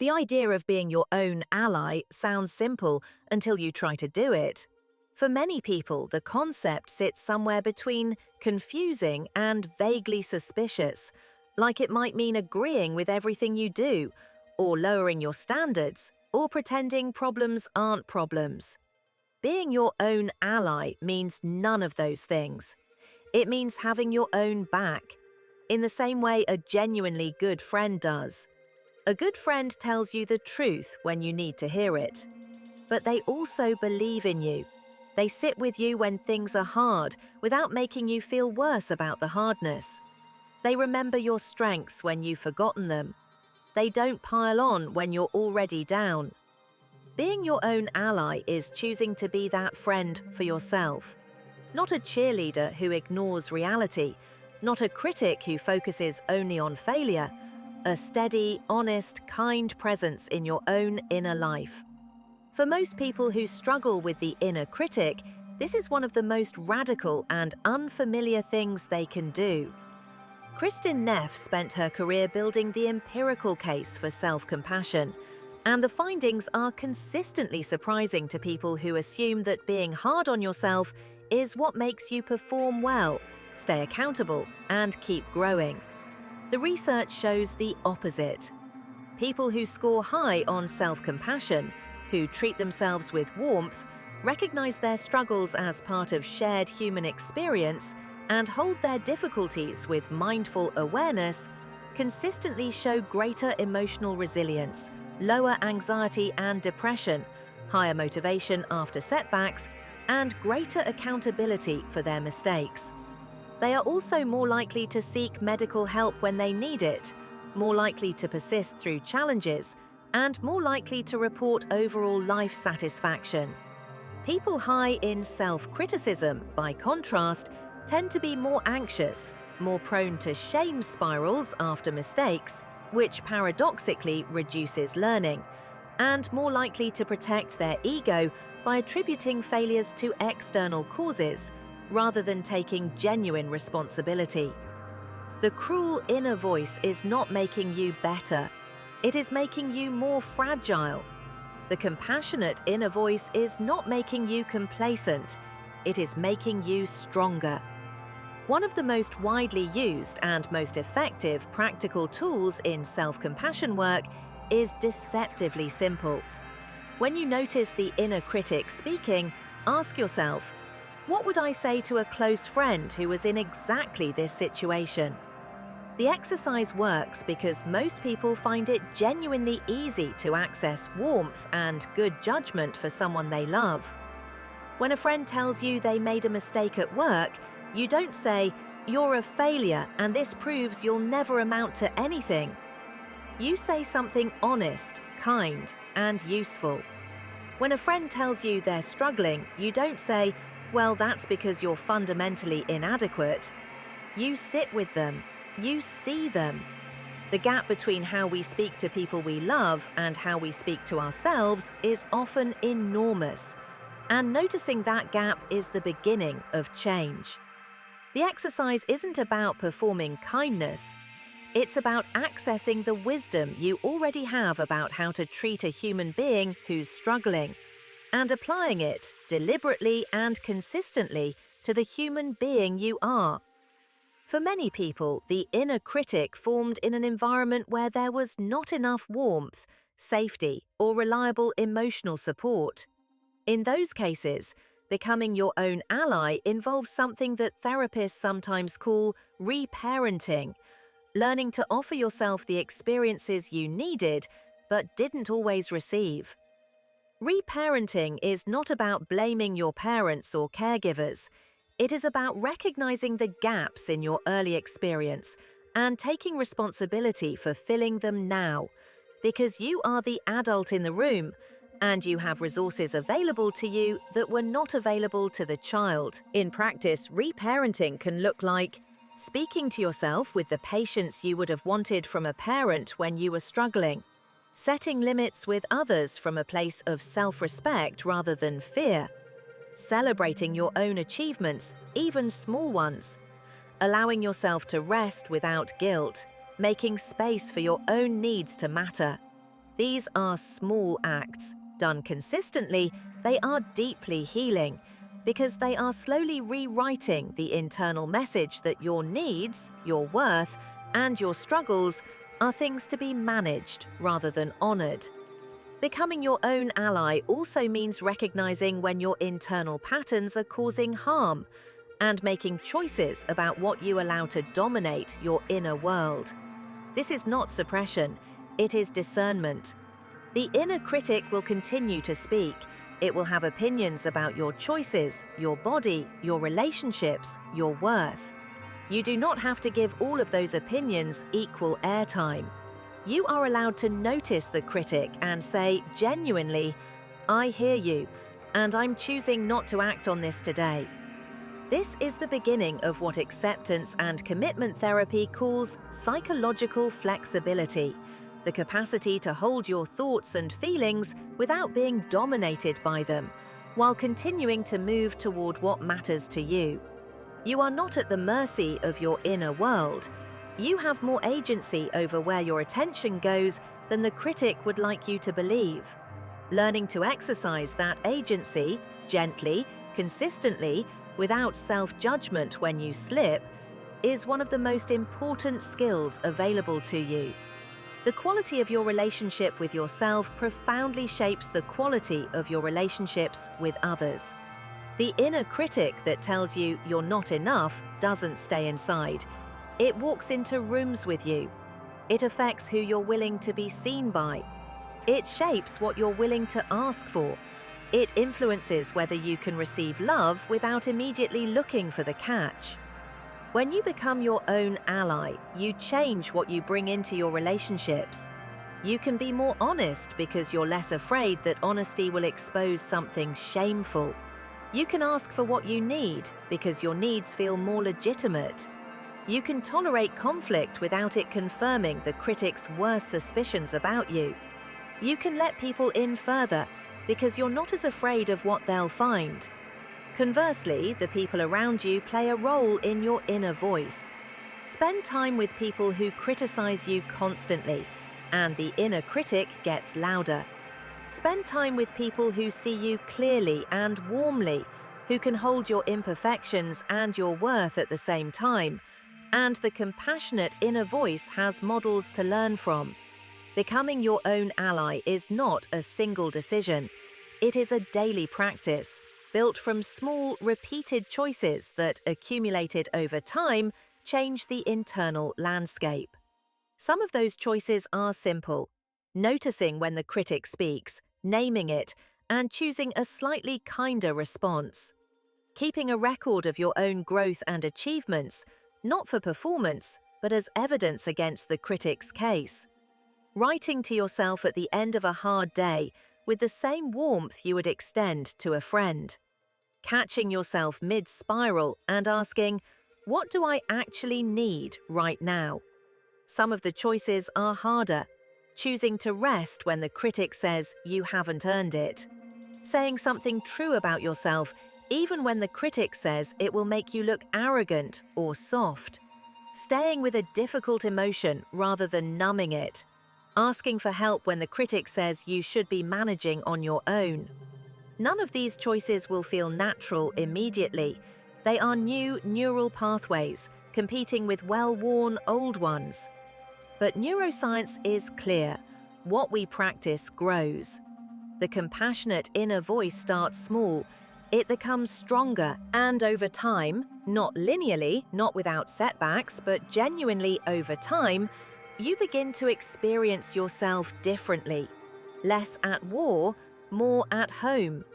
The idea of being your own ally sounds simple until you try to do it. For many people, the concept sits somewhere between confusing and vaguely suspicious, like it might mean agreeing with everything you do, or lowering your standards, or pretending problems aren't problems. Being your own ally means none of those things. It means having your own back, in the same way a genuinely good friend does. A good friend tells you the truth when you need to hear it. But they also believe in you. They sit with you when things are hard without making you feel worse about the hardness. They remember your strengths when you've forgotten them. They don't pile on when you're already down. Being your own ally is choosing to be that friend for yourself. Not a cheerleader who ignores reality, not a critic who focuses only on failure, a steady, honest, kind presence in your own inner life. For most people who struggle with the inner critic, this is one of the most radical and unfamiliar things they can do. Kristin Neff spent her career building the empirical case for self-compassion, and the findings are consistently surprising to people who assume that being hard on yourself is what makes you perform well, stay accountable, and keep growing. The research shows the opposite. People who score high on self-compassion, who treat themselves with warmth, recognize their struggles as part of shared human experience, and hold their difficulties with mindful awareness, consistently show greater emotional resilience, lower anxiety and depression, higher motivation after setbacks, and greater accountability for their mistakes. They are also more likely to seek medical help when they need it, more likely to persist through challenges, and more likely to report overall life satisfaction. People high in self-criticism, by contrast, tend to be more anxious, more prone to shame spirals after mistakes, which paradoxically reduces learning, and more likely to protect their ego by attributing failures to external causes, rather than taking genuine responsibility. The cruel inner voice is not making you better. It is making you more fragile. The compassionate inner voice is not making you complacent. It is making you stronger. One of the most widely used and most effective practical tools in self-compassion work is deceptively simple. When you notice the inner critic speaking, ask yourself, what would I say to a close friend who was in exactly this situation? The exercise works because most people find it genuinely easy to access warmth and good judgment for someone they love. When a friend tells you they made a mistake at work, you don't say, "You're a failure and this proves you'll never amount to anything." You say something honest, kind, and useful. When a friend tells you they're struggling, you don't say, "Well, that's because you're fundamentally inadequate." You sit with them. You see them. The gap between how we speak to people we love and how we speak to ourselves is often enormous, and noticing that gap is the beginning of change. The exercise isn't about performing kindness. It's about accessing the wisdom you already have about how to treat a human being who's struggling, and applying it deliberately and consistently to the human being you are. For many people, the inner critic formed in an environment where there was not enough warmth, safety, or reliable emotional support. In those cases, becoming your own ally involves something that therapists sometimes call reparenting, learning to offer yourself the experiences you needed but didn't always receive. Reparenting is not about blaming your parents or caregivers. It is about recognizing the gaps in your early experience and taking responsibility for filling them now, because you are the adult in the room and you have resources available to you that were not available to the child. In practice, reparenting can look like speaking to yourself with the patience you would have wanted from a parent when you were struggling, setting limits with others from a place of self-respect rather than fear, celebrating your own achievements, even small ones, allowing yourself to rest without guilt, making space for your own needs to matter. These are small acts. Done consistently, they are deeply healing because they are slowly rewriting the internal message that your needs, your worth, and your struggles are things to be managed rather than honored. Becoming your own ally also means recognizing when your internal patterns are causing harm and making choices about what you allow to dominate your inner world. This is not suppression, it is discernment. The inner critic will continue to speak. It will have opinions about your choices, your body, your relationships, your worth. You do not have to give all of those opinions equal airtime. You are allowed to notice the critic and say genuinely, "I hear you, and I'm choosing not to act on this today." This is the beginning of what acceptance and commitment therapy calls psychological flexibility, the capacity to hold your thoughts and feelings without being dominated by them, while continuing to move toward what matters to you. You are not at the mercy of your inner world. You have more agency over where your attention goes than the critic would like you to believe. Learning to exercise that agency, gently, consistently, without self-judgment when you slip, is one of the most important skills available to you. The quality of your relationship with yourself profoundly shapes the quality of your relationships with others. The inner critic that tells you you're not enough doesn't stay inside. It walks into rooms with you. It affects who you're willing to be seen by. It shapes what you're willing to ask for. It influences whether you can receive love without immediately looking for the catch. When you become your own ally, you change what you bring into your relationships. You can be more honest because you're less afraid that honesty will expose something shameful. You can ask for what you need because your needs feel more legitimate. You can tolerate conflict without it confirming the critic's worst suspicions about you. You can let people in further because you're not as afraid of what they'll find. Conversely, the people around you play a role in your inner voice. Spend time with people who criticize you constantly, and the inner critic gets louder. Spend time with people who see you clearly and warmly, who can hold your imperfections and your worth at the same time, and the compassionate inner voice has models to learn from. Becoming your own ally is not a single decision. It is a daily practice, built from small, repeated choices that, accumulated over time, change the internal landscape. Some of those choices are simple: noticing when the critic speaks, naming it, and choosing a slightly kinder response. Keeping a record of your own growth and achievements, not for performance, but as evidence against the critic's case. Writing to yourself at the end of a hard day with the same warmth you would extend to a friend. Catching yourself mid-spiral and asking, "What do I actually need right now?" Some of the choices are harder. Choosing to rest when the critic says you haven't earned it. Saying something true about yourself even when the critic says it will make you look arrogant or soft. Staying with a difficult emotion rather than numbing it. Asking for help when the critic says you should be managing on your own. None of these choices will feel natural immediately. They are new neural pathways, competing with well-worn old ones. But neuroscience is clear. What we practice grows. The compassionate inner voice starts small. It becomes stronger, and over time, not linearly, not without setbacks, but genuinely over time, you begin to experience yourself differently. Less at war, more at home.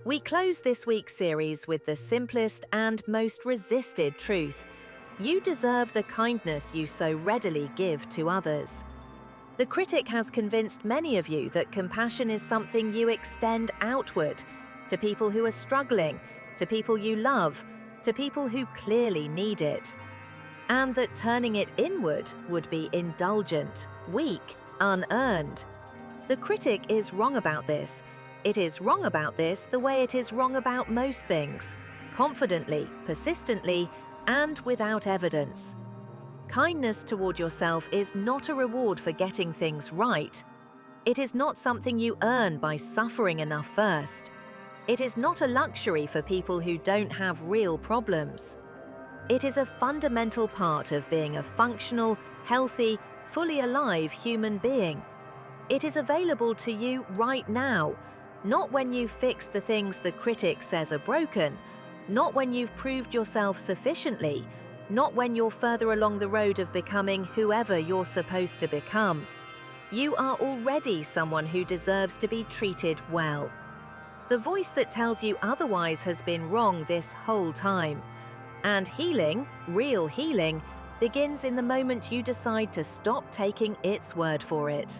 We close this week's series with the simplest and most resisted truth. You deserve the kindness you so readily give to others. The critic has convinced many of you that compassion is something you extend outward, to people who are struggling, to people you love, to people who clearly need it. And that turning it inward would be indulgent, weak, unearned. The critic is wrong about this. It is wrong about this the way it is wrong about most things, confidently, persistently, and without evidence. Kindness toward yourself is not a reward for getting things right. It is not something you earn by suffering enough first. It is not a luxury for people who don't have real problems. It is a fundamental part of being a functional, healthy, fully alive human being. It is available to you right now, not when you've fixed the things the critic says are broken, not when you've proved yourself sufficiently, not when you're further along the road of becoming whoever you're supposed to become. You are already someone who deserves to be treated well. The voice that tells you otherwise has been wrong this whole time. And healing, real healing, begins in the moment you decide to stop taking its word for it.